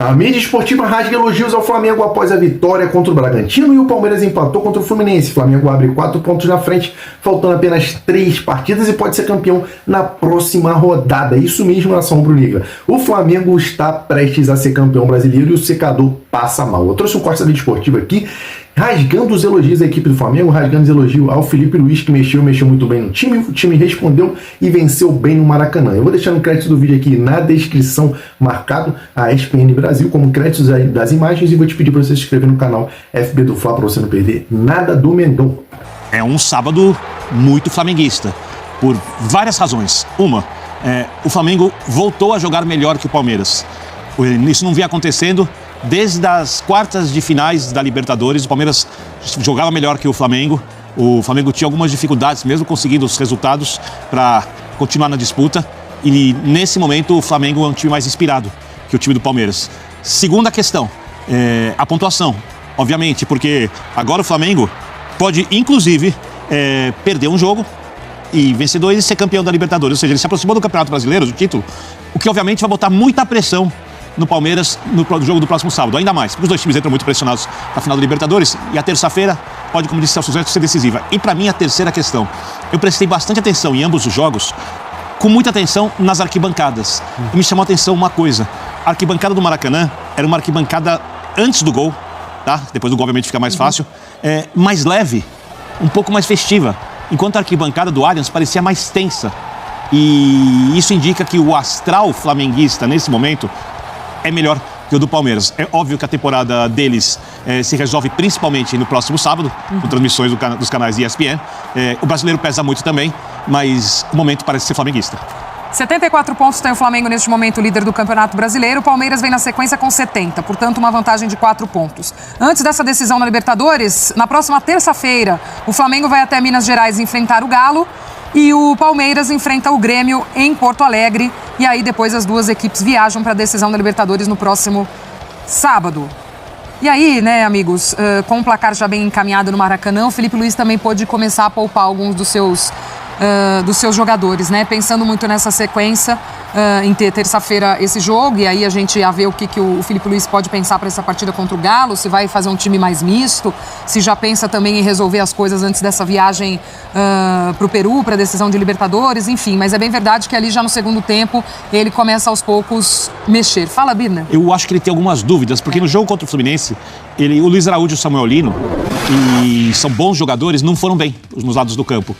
A mídia esportiva rasga elogios ao Flamengo após a vitória contra o Bragantino e o Palmeiras empatou contra o Fluminense. O Flamengo abre 4 pontos na frente, faltando apenas 3 partidas e pode ser campeão na próxima rodada. Isso mesmo, nação rubro-negra. O Flamengo está prestes a ser campeão brasileiro e o secador passa mal. Eu trouxe um corte da mídia esportiva aqui, rasgando os elogios à equipe do Flamengo, rasgando os elogios ao Felipe Luiz, que mexeu muito bem no time. O time respondeu e venceu bem no Maracanã. Eu vou deixar no crédito do vídeo aqui na descrição, marcado a ESPN Brasil, como créditos das imagens, e vou te pedir para você se inscrever no canal FB do Fla para você não perder nada do Mengão. É um sábado muito flamenguista, por várias razões. Uma, o Flamengo voltou a jogar melhor que o Palmeiras. Isso não vinha acontecendo desde as quartas de finais da Libertadores. O Palmeiras jogava melhor que o Flamengo. O Flamengo tinha algumas dificuldades, mesmo conseguindo os resultados, para continuar na disputa. E nesse momento o Flamengo é um time mais inspirado que o time do Palmeiras. Segunda questão, a pontuação. Obviamente, porque agora o Flamengo pode, inclusive, perder um jogo e vencer 2 e ser campeão da Libertadores. Ou seja, ele se aproximou do Campeonato Brasileiro, do título, o que obviamente vai botar muita pressão no Palmeiras no jogo do próximo sábado, ainda mais, porque os dois times entram muito pressionados na final da Libertadores e a terça-feira pode, como disse Celso Zé, ser decisiva. E para mim a terceira questão, eu prestei bastante atenção em ambos os jogos, com muita atenção nas arquibancadas. E me chamou a atenção uma coisa, a arquibancada do Maracanã era uma arquibancada antes do gol, tá? Depois do gol obviamente fica mais fácil, mais leve, um pouco mais festiva, enquanto a arquibancada do Allianz parecia mais tensa. E isso indica que o astral flamenguista nesse momento é melhor que o do Palmeiras. É óbvio que a temporada deles se resolve principalmente no próximo sábado, com transmissões dos canais ESPN. O brasileiro pesa muito também, mas o momento parece ser flamenguista. 74 pontos tem o Flamengo neste momento, líder do Campeonato Brasileiro. O Palmeiras vem na sequência com 70, portanto uma vantagem de 4 pontos. Antes dessa decisão na Libertadores, na próxima terça-feira, o Flamengo vai até Minas Gerais enfrentar o Galo e o Palmeiras enfrenta o Grêmio em Porto Alegre. E aí depois as duas equipes viajam para a decisão da Libertadores no próximo sábado. E aí, né, amigos, com o placar já bem encaminhado no Maracanã, o Felipe Luiz também pôde começar a poupar alguns dos seus jogadores, né? Pensando muito nessa sequência, em ter terça-feira esse jogo, e aí a gente ia ver o que o Felipe Luiz pode pensar para essa partida contra o Galo, se vai fazer um time mais misto, se já pensa também em resolver as coisas antes dessa viagem para o Peru, para a decisão de Libertadores, enfim. Mas é bem verdade que ali já no segundo tempo ele começa aos poucos mexer. Fala, Birner. Eu acho que ele tem algumas dúvidas, porque no jogo contra o Fluminense, o Luiz Araújo e o Samuel Lino, que são bons jogadores, não foram bem nos lados do campo.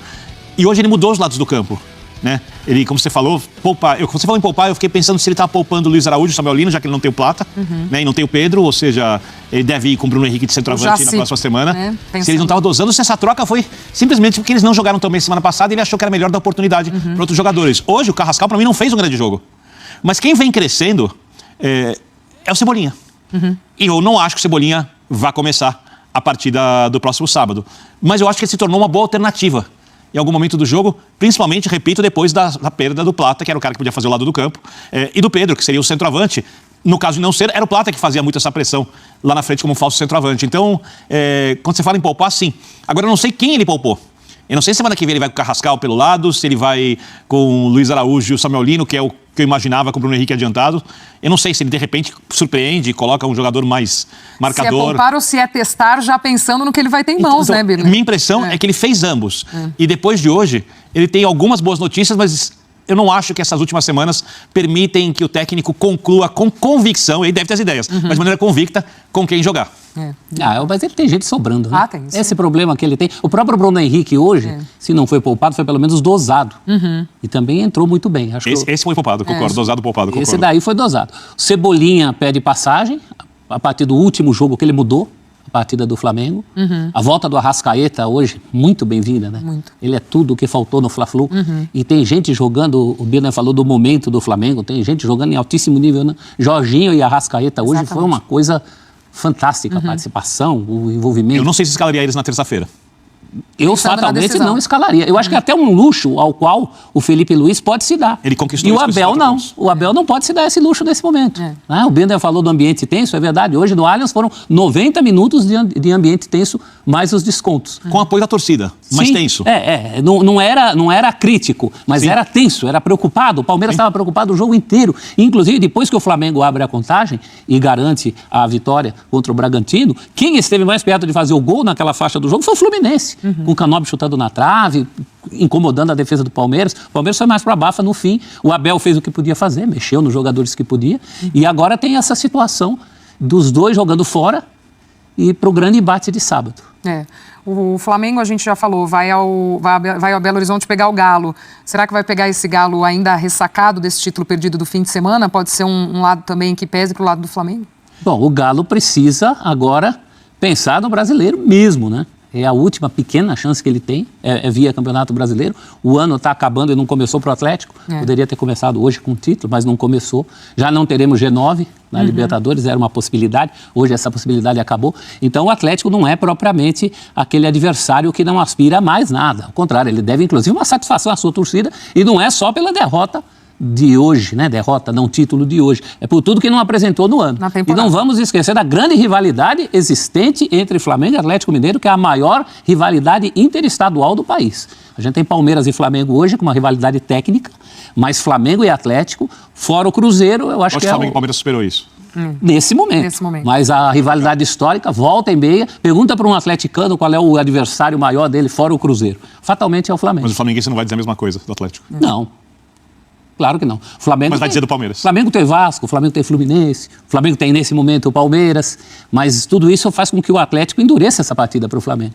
E hoje ele mudou os lados do campo, né? Ele, como você falou, poupar. Quando você falou em poupar, eu fiquei pensando se ele estava poupando o Luiz Araújo e o Samuel Lino, já que ele não tem o Plata, né? E não tem o Pedro, ou seja, ele deve ir com o Bruno Henrique de centroavante na próxima semana. Se ele não estava dosando, se essa troca foi simplesmente porque eles não jogaram tão bem semana passada e ele achou que era melhor dar oportunidade para outros jogadores. Hoje, o Carrascal, para mim, não fez um grande jogo. Mas quem vem crescendo é o Cebolinha. E eu não acho que o Cebolinha vá começar a partida do próximo sábado. Mas eu acho que ele se tornou uma boa alternativa em algum momento do jogo, principalmente, repito, depois da perda do Plata, que era o cara que podia fazer o lado do campo, e do Pedro, que seria o centroavante. No caso de não ser, era o Plata que fazia muito essa pressão lá na frente como falso centroavante. Então, quando você fala em poupar, sim. Agora, eu não sei quem ele poupou. Eu não sei se semana que vem ele vai com o Carrascal pelo lado, se ele vai com o Luiz Araújo e o Samuel Lino, que é o que eu imaginava com o Bruno Henrique adiantado. Eu não sei se ele, de repente, surpreende e coloca um jogador mais marcador. Se é poupar ou se é testar, já pensando no que ele vai ter em mãos, então, né, Birner? Minha impressão é que ele fez ambos. E depois de hoje, ele tem algumas boas notícias, mas eu não acho que essas últimas semanas permitem que o técnico conclua com convicção, ele deve ter as ideias, mas de maneira convicta, com quem jogar. Mas ele tem gente sobrando, né? Tem, esse problema que ele tem. O próprio Bruno Henrique hoje, se não foi poupado, foi pelo menos dosado. E também entrou muito bem. Acho esse foi poupado, concordo. Dosado, poupado, concordo. Esse daí foi dosado. Cebolinha pede passagem, a partir do último jogo que ele mudou, a partida do Flamengo. A volta do Arrascaeta hoje, muito bem-vinda, né? Muito. Ele é tudo o que faltou no Fla-Flu. E tem gente jogando, o Birner falou do momento do Flamengo, tem gente jogando em altíssimo nível, né? Jorginho e Arrascaeta hoje foi uma coisa fantástica, a participação, o envolvimento. Eu não sei se escalaria eles na terça-feira. Eu fatalmente não escalaria. Eu acho que é até um luxo ao qual o Felipe Luiz pode se dar. Ele conquistou. E o Abel não. O Abel não pode se dar esse luxo nesse momento. O Birner falou do ambiente tenso, é verdade. Hoje no Allianz foram 90 minutos de ambiente tenso mais os descontos. Com apoio da torcida, mais Sim, tenso. Não era crítico, mas era tenso, era preocupado. O Palmeiras estava preocupado o jogo inteiro. Inclusive, depois que o Flamengo abre a contagem e garante a vitória contra o Bragantino, quem esteve mais perto de fazer o gol naquela faixa do jogo foi o Fluminense, com o Canóbio chutando na trave, incomodando a defesa do Palmeiras. O Palmeiras foi mais para baixo no fim. O Abel fez o que podia fazer, mexeu nos jogadores que podia. E agora tem essa situação dos dois jogando fora e para o grande embate de sábado. O Flamengo, a gente já falou, vai ao Belo Horizonte pegar o Galo. Será que vai pegar esse Galo ainda ressacado desse título perdido do fim de semana? Pode ser um lado também que pese para o lado do Flamengo? Bom, o Galo precisa agora pensar no brasileiro mesmo, né? É a última pequena chance que ele tem, via Campeonato Brasileiro. O ano está acabando e não começou para o Atlético. Poderia ter começado hoje com o título, mas não começou. Já não teremos G9 na Libertadores, era uma possibilidade. Hoje essa possibilidade acabou. Então o Atlético não é propriamente aquele adversário que não aspira a mais nada. Ao contrário, ele deve inclusive uma satisfação à sua torcida e não é só pela derrota de hoje, né? Derrota, não título de hoje. É por tudo que não apresentou no ano. E não vamos esquecer da grande rivalidade existente entre Flamengo e Atlético Mineiro, que é a maior rivalidade interestadual do país. A gente tem Palmeiras e Flamengo hoje com uma rivalidade técnica, mas Flamengo e Atlético, fora o Cruzeiro, eu acho que o Flamengo e Palmeiras superou isso. Nesse momento. Mas a rivalidade histórica, volta e meia, pergunta para um atleticano qual é o adversário maior dele, fora o Cruzeiro. Fatalmente é o Flamengo. Mas o flamenguense não vai dizer a mesma coisa do Atlético. Não. Claro que não. Flamengo mas vai dizer do Palmeiras. O Flamengo tem Vasco, o Flamengo tem Fluminense, o Flamengo tem nesse momento o Palmeiras, mas tudo isso faz com que o Atlético endureça essa partida para o Flamengo.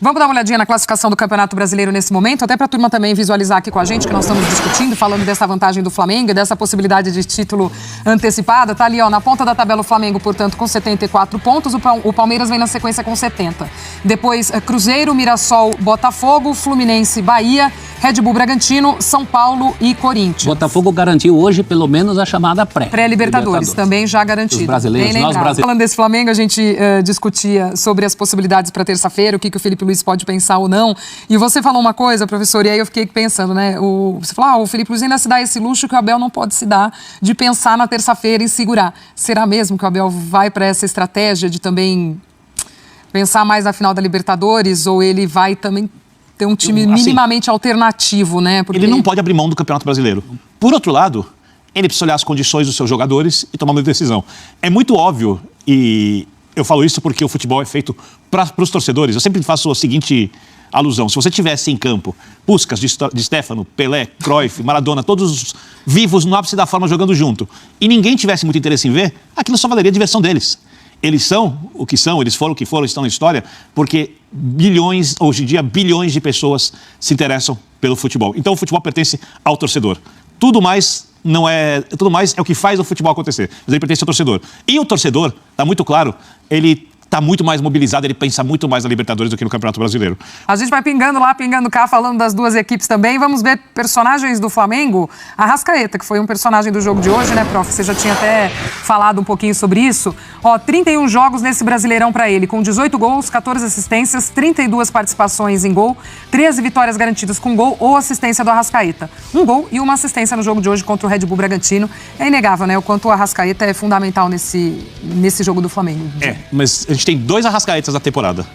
Vamos dar uma olhadinha na classificação do Campeonato Brasileiro nesse momento, até para a turma também visualizar aqui com a gente, que nós estamos discutindo, falando dessa vantagem do Flamengo e dessa possibilidade de título antecipada. Tá ali, ó, na ponta da tabela o Flamengo, portanto, com 74 pontos, o Palmeiras vem na sequência com 70. Depois, Cruzeiro, Mirassol, Botafogo, Fluminense, Bahia, Red Bull Bragantino, São Paulo e Corinthians. Botafogo garantiu hoje, pelo menos, a chamada pré-Libertadores, também já garantido. Os brasileiros, nós brasileiros. Falando desse Flamengo, a gente discutia sobre as possibilidades para terça-feira, o que o Felipe Luiz pode pensar ou não. E você falou uma coisa, professor, e aí eu fiquei pensando, né? Você falou, o Felipe Luiz ainda se dá esse luxo que o Abel não pode se dar de pensar na terça-feira e segurar. Será mesmo que o Abel vai para essa estratégia de também pensar mais na final da Libertadores, ou ele vai também ter um time minimamente alternativo, né? Porque ele não pode abrir mão do Campeonato Brasileiro. Por outro lado, ele precisa olhar as condições dos seus jogadores e tomar uma decisão. É muito óbvio, e eu falo isso porque o futebol é feito para os torcedores. Eu sempre faço a seguinte alusão. Se você tivesse em campo Puskás, de Stefano, Pelé, Cruyff, Maradona, todos vivos no ápice da forma jogando junto, e ninguém tivesse muito interesse em ver, aquilo só valeria a diversão deles. Eles são o que são, eles foram o que foram, estão na história, porque bilhões, hoje em dia, bilhões de pessoas se interessam pelo futebol. Então o futebol pertence ao torcedor. Tudo mais é o que faz o futebol acontecer, mas ele pertence ao torcedor. E o torcedor, está muito claro, ele está muito mais mobilizado, ele pensa muito mais na Libertadores do que no Campeonato Brasileiro. A gente vai pingando lá, pingando cá, falando das duas equipes também. Vamos ver personagens do Flamengo. Arrascaeta, que foi um personagem do jogo de hoje, né, prof? Você já tinha até falado um pouquinho sobre isso. 31 jogos nesse Brasileirão para ele, com 18 gols, 14 assistências, 32 participações em gol, 13 vitórias garantidas com gol ou assistência do Arrascaeta. Um gol e uma assistência no jogo de hoje contra o Red Bull Bragantino. É inegável, né, o quanto o Arrascaeta é fundamental nesse jogo do Flamengo. Mas a gente tem 2 Arrascaetas na temporada.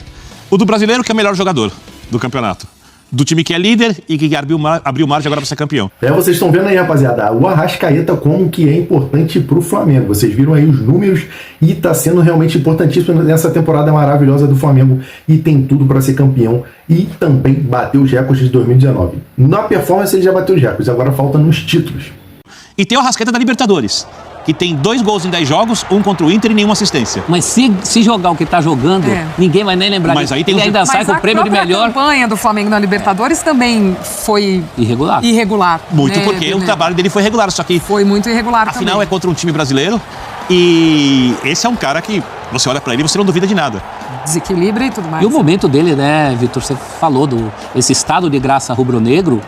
O do brasileiro, que é o melhor jogador do campeonato. Do time que é líder e que abriu margem agora para ser campeão. Vocês estão vendo aí, rapaziada, o Arrascaeta como que é importante pro Flamengo. Vocês viram aí os números e tá sendo realmente importantíssimo nessa temporada maravilhosa do Flamengo e tem tudo para ser campeão e também bater os recordes de 2019. Na performance ele já bateu os recordes, agora falta nos títulos. E tem o Arrascaeta da Libertadores, que tem 2 gols em 10 jogos, um contra o Inter e nenhuma assistência. Mas se jogar o que está jogando, ninguém vai nem lembrar disso. Ele ainda sai com o prêmio de melhor. A campanha do Flamengo na Libertadores também foi irregular. Muito, porque o trabalho dele foi regular, só que foi muito irregular também. Afinal, é contra um time brasileiro e esse é um cara que você olha para ele e você não duvida de nada. Desequilibra e tudo mais. E o momento dele, né, Vitor, você falou esse estado de graça rubro-negro,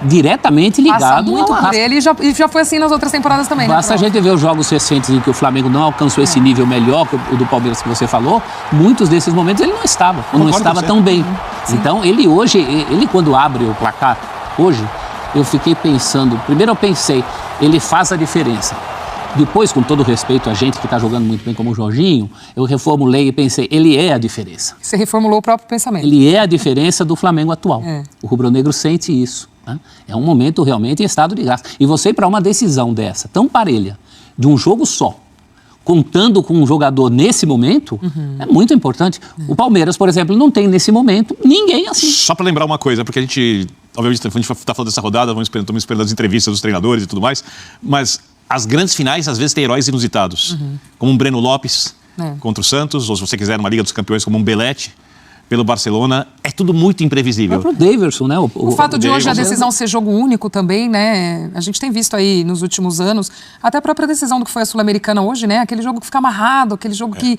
diretamente ligado passa muito por ele e já foi assim nas outras temporadas também. Basta a gente ver os jogos recentes em que o Flamengo não alcançou esse nível melhor que o do Palmeiras que você falou, muitos desses momentos ele não estava, ou não estava tão bem. Então ele quando abre o placar, hoje, eu fiquei pensando, primeiro eu pensei, ele faz a diferença. Depois, com todo respeito a gente que está jogando muito bem como o Jorginho, eu reformulei e pensei, ele é a diferença. Você reformulou o próprio pensamento. Ele é a diferença do Flamengo atual. O rubro-negro sente isso. Né? É um momento realmente em estado de graça. E você ir para uma decisão dessa, tão parelha, de um jogo só, contando com um jogador nesse momento, é muito importante. O Palmeiras, por exemplo, não tem nesse momento ninguém assim. Só para lembrar uma coisa, porque a gente, obviamente, a gente está falando dessa rodada, estamos esperando as entrevistas dos treinadores e tudo mais, mas as grandes finais, às vezes, têm heróis inusitados. Como um Breno Lopes contra o Santos, ou se você quiser, numa Liga dos Campeões, como um Belete pelo Barcelona. É tudo muito imprevisível. O próprio Daverson, né? O fato de hoje a decisão ser jogo único também, né? A gente tem visto aí nos últimos anos, até a própria decisão do que foi a Sul-Americana hoje, né? Aquele jogo que fica amarrado, aquele jogo que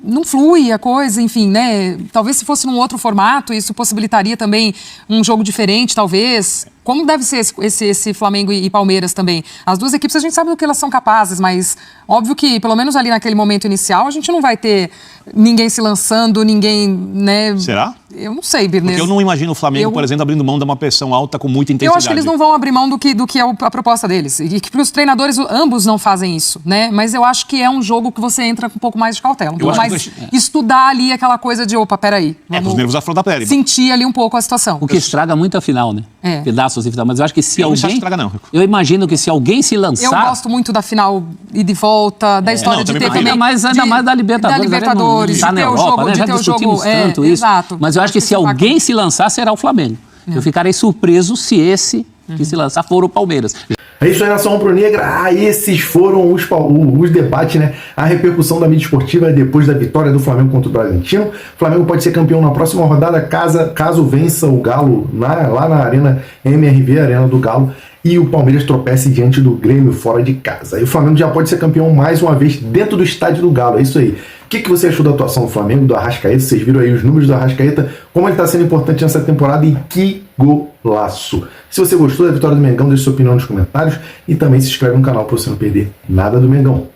não flui a coisa, enfim, né? Talvez se fosse num outro formato, isso possibilitaria também um jogo diferente, talvez. Como deve ser esse Flamengo e Palmeiras também? As duas equipes, a gente sabe do que elas são capazes, mas óbvio que, pelo menos ali naquele momento inicial, a gente não vai ter ninguém se lançando, ninguém, né? Será? Eu não sei, Birnes. Porque eu não imagino o Flamengo, por exemplo, abrindo mão de uma pressão alta com muita intensidade. Eu acho que eles não vão abrir mão do que é a proposta deles. E que para os treinadores, ambos não fazem isso, né? Mas eu acho que é um jogo que você entra com um pouco mais de cautela. Um pouco mais estudar ali aquela coisa de, opa, peraí. Os nervos à flor da pele. Sentir ali um pouco a situação. O que estraga muito a final, né? Pedaços e final. Mas eu acho que se alguém... Não estraga, não. Eu imagino que se alguém se lançar... Eu gosto muito da final e de volta, da história de ter também... Ainda mais da Libertadores. Da Libertadores, de ter o jogo, né? Já discutimos tanto isso. Exato. Mas eu acho que se alguém se lançar, será o Flamengo. Eu ficarei surpreso se esse que se lançar for o Palmeiras. É isso aí, Nação Rubro-Negra. Esses foram os debates, né? A repercussão da mídia esportiva depois da vitória do Flamengo contra o Bragantino. O Flamengo pode ser campeão na próxima rodada caso vença o Galo lá na Arena MRV, Arena do Galo, e o Palmeiras tropece diante do Grêmio fora de casa. E o Flamengo já pode ser campeão mais uma vez dentro do estádio do Galo. É isso aí. O que você achou da atuação do Flamengo, do Arrascaeta? Vocês viram aí os números do Arrascaeta, como ele está sendo importante nessa temporada e que golaço. Se você gostou da vitória do Mengão, deixe sua opinião nos comentários e também se inscreve no canal para você não perder nada do Mengão.